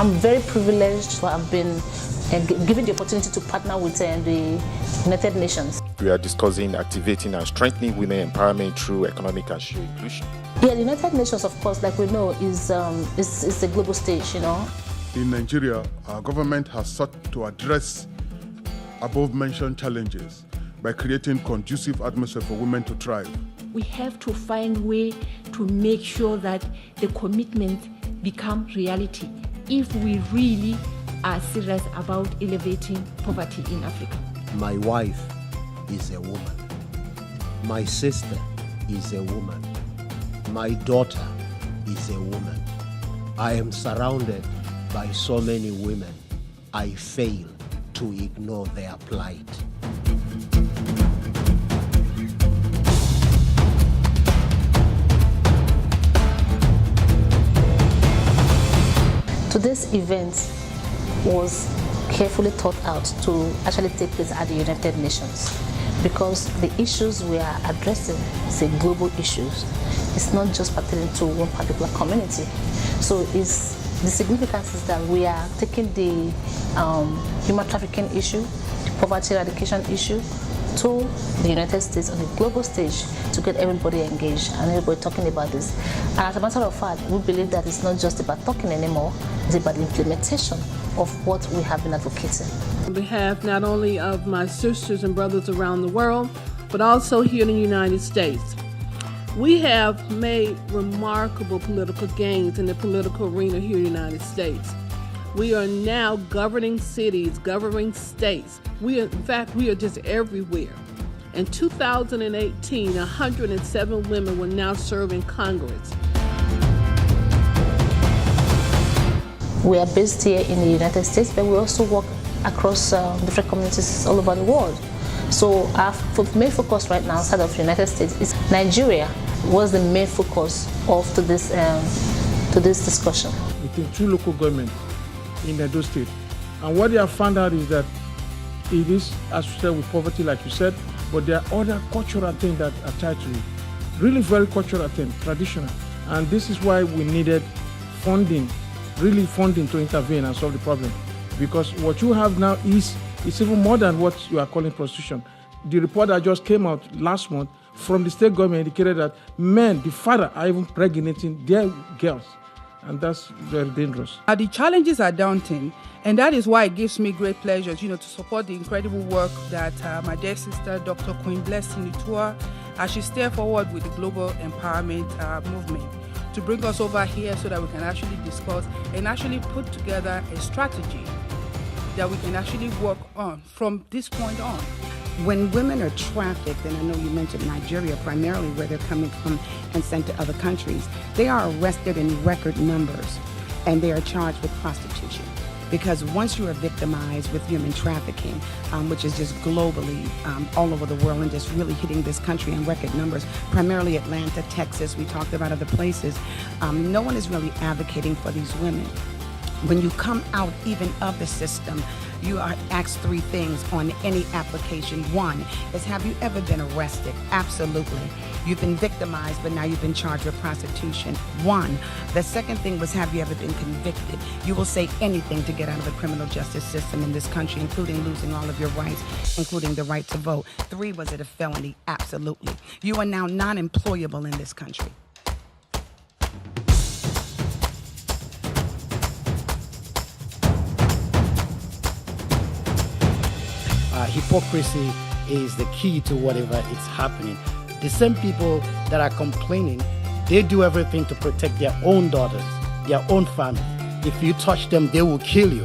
I'm very privileged to have been given the opportunity to partner with the United Nations. We are discussing activating and strengthening women empowerment through economic and social inclusion. Yeah, the United Nations, of course, like we know, is a global stage, you know. In Nigeria, our government has sought to address above-mentioned challenges by creating conducive atmosphere for women to thrive. We have to find a way to make sure that the commitment become reality if we really are serious about elevating poverty in Africa. My wife is a woman. My sister is a woman. My daughter is a woman. I am surrounded by so many women. I fail to ignore their plight. Today's event was carefully thought out to actually take place at the United Nations, because the issues we are addressing is a global issues. It's not just pertaining to one particular community. So the significance is that we are taking the human trafficking issue, the poverty eradication issue, to the United States on a global stage to get everybody engaged and everybody talking about this. And as a matter of fact, we believe that it's not just about talking anymore, it's about the implementation of what we have been advocating. On behalf not only of my sisters and brothers around the world, but also here in the United States, we have made remarkable political gains in the political arena here in the United States. We are now governing cities, governing states. In fact, we are just everywhere. In 2018, 107 women will now serve in Congress. We are based here in the United States, but we also work across different communities all over the world. So our main focus right now outside of the United States is Nigeria was the main focus of today's discussion. Between two local governments in Edo State. And what they have found out is that it is associated with poverty, like you said, but there are other cultural things that are tied to it. Really very cultural things, traditional. And this is why we needed funding, really funding to intervene and solve the problem. Because what you have now is even more than what you are calling prostitution. The report that just came out last month from the state government indicated that men, the father, are even pregnating their girls. And that's very dangerous. The challenges are daunting, and that is why it gives me great pleasure, to support the incredible work that my dear sister, Dr. Queen Blessing Itua, as she steps forward with the global empowerment movement to bring us over here so that we can actually discuss and actually put together a strategy that we can actually work on from this point on. When women are trafficked, and I know you mentioned Nigeria primarily where they're coming from and sent to other countries, they are arrested in record numbers and they are charged with prostitution. Because once you are victimized with human trafficking, which is just globally all over the world and just really hitting this country in record numbers, primarily Atlanta, Texas, we talked about other places, no one is really advocating for these women. When you come out even of the system, you are asked three things on any application. One is, have you ever been arrested? Absolutely. You've been victimized, but now you've been charged with prostitution. One. The second thing was, have you ever been convicted? You will say anything to get out of the criminal justice system in this country, including losing all of your rights, including the right to vote. Three, was it a felony? Absolutely. You are now non-employable in this country. Hypocrisy is the key to whatever is happening. The same people that are complaining, they do everything to protect their own daughters, their own family. If you touch them, they will kill you.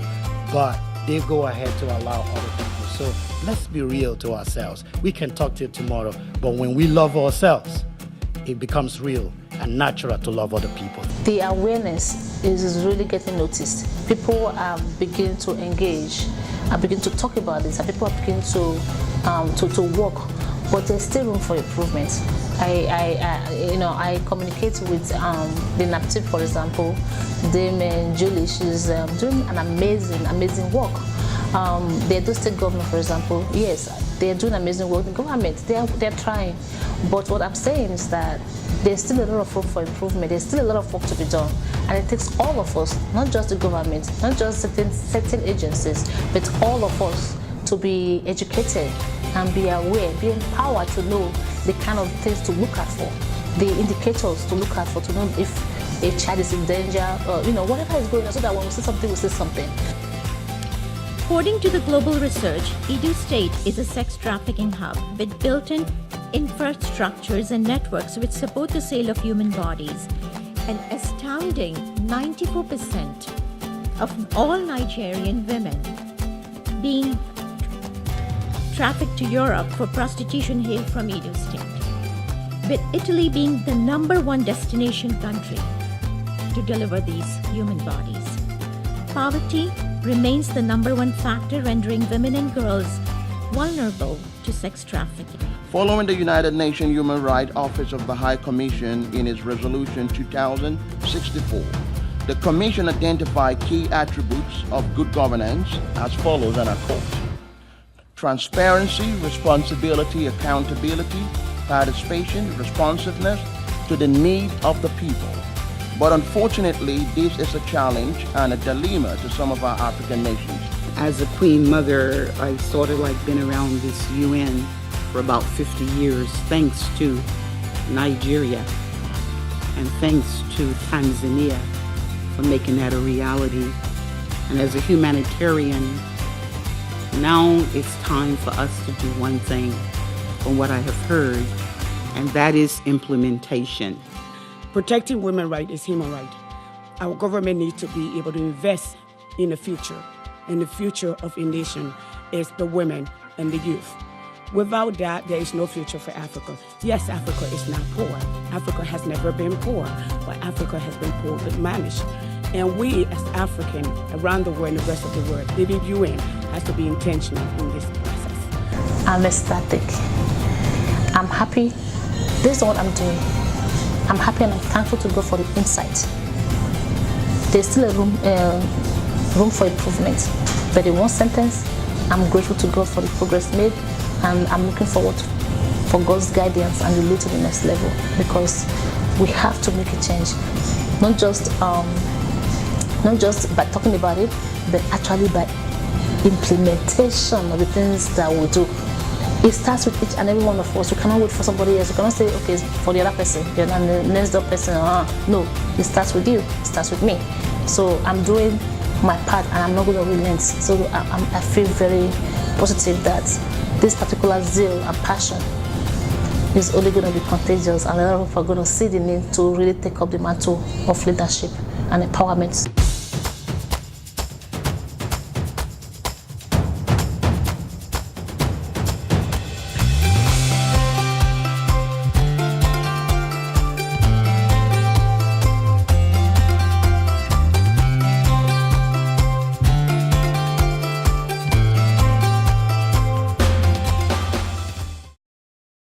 But they go ahead to allow other people. So let's be real to ourselves. We can talk till tomorrow, but when we love ourselves, it becomes real and natural to love other people. The awareness is really getting noticed. People are beginning to engage, are beginning to talk about this, and people are beginning to work, but there's still room for improvement. I communicate with the NAPTIP, for example, Dame Julie. She's doing an amazing work. The Edo State government, for example, yes, they're doing amazing work. The government, they're trying, but what I'm saying is that there's still a lot of room for improvement. There's still a lot of work to be done. And it takes all of us, not just the government, not just certain agencies, but all of us to be educated and be aware, be empowered to know the kind of things to look out for, the indicators to look out for, to know if a child is in danger, or whatever is going on, so that when we see something, we see something. According to the global research, Edo State is a sex trafficking hub with built-in infrastructures and networks which support the sale of human bodies. An astounding 94% of all Nigerian women being trafficked to Europe for prostitution hail from Edo State, with Italy being the #1 destination country to deliver these human bodies. Poverty remains the #1 factor rendering women and girls vulnerable to sex trafficking. Following the United Nations Human Rights Office of the High Commission in its Resolution 2064, the Commission identified key attributes of good governance as follows, and I quote: transparency, responsibility, accountability, participation, responsiveness to the need of the people. But unfortunately, this is a challenge and a dilemma to some of our African nations. As a Queen Mother, I've sort of like been around this UN for about 50 years, thanks to Nigeria and thanks to Tanzania for making that a reality. And as a humanitarian, now it's time for us to do one thing from what I have heard, and that is implementation. Protecting women's rights is human right. Our government needs to be able to invest in the future. And the future of a nation is the women and the youth. Without that, there is no future for Africa. Yes, Africa is not poor. Africa has never been poor, but Africa has been poorly managed. And we as Africans around the world and the rest of the world, the UN has to be intentional in this process. I'm ecstatic. I'm happy. This is what I'm doing. I'm happy and I'm thankful to God for the insight. There's still a room for improvement. But in one sentence, I'm grateful to God for the progress made, and I'm looking forward for God's guidance and the lead to the next level, because we have to make a change. Not just by talking about it, but actually by implementation of the things that we do. It starts with each and every one of us. You cannot wait for somebody else. You cannot say, okay, for the other person, you're not the next door person. No, it starts with you. It starts with me. So I'm doing my part, and I'm not going to relent. So I feel very positive that this particular zeal and passion is only going to be contagious, and a lot of people are going to see the need to really take up the mantle of leadership and empowerment.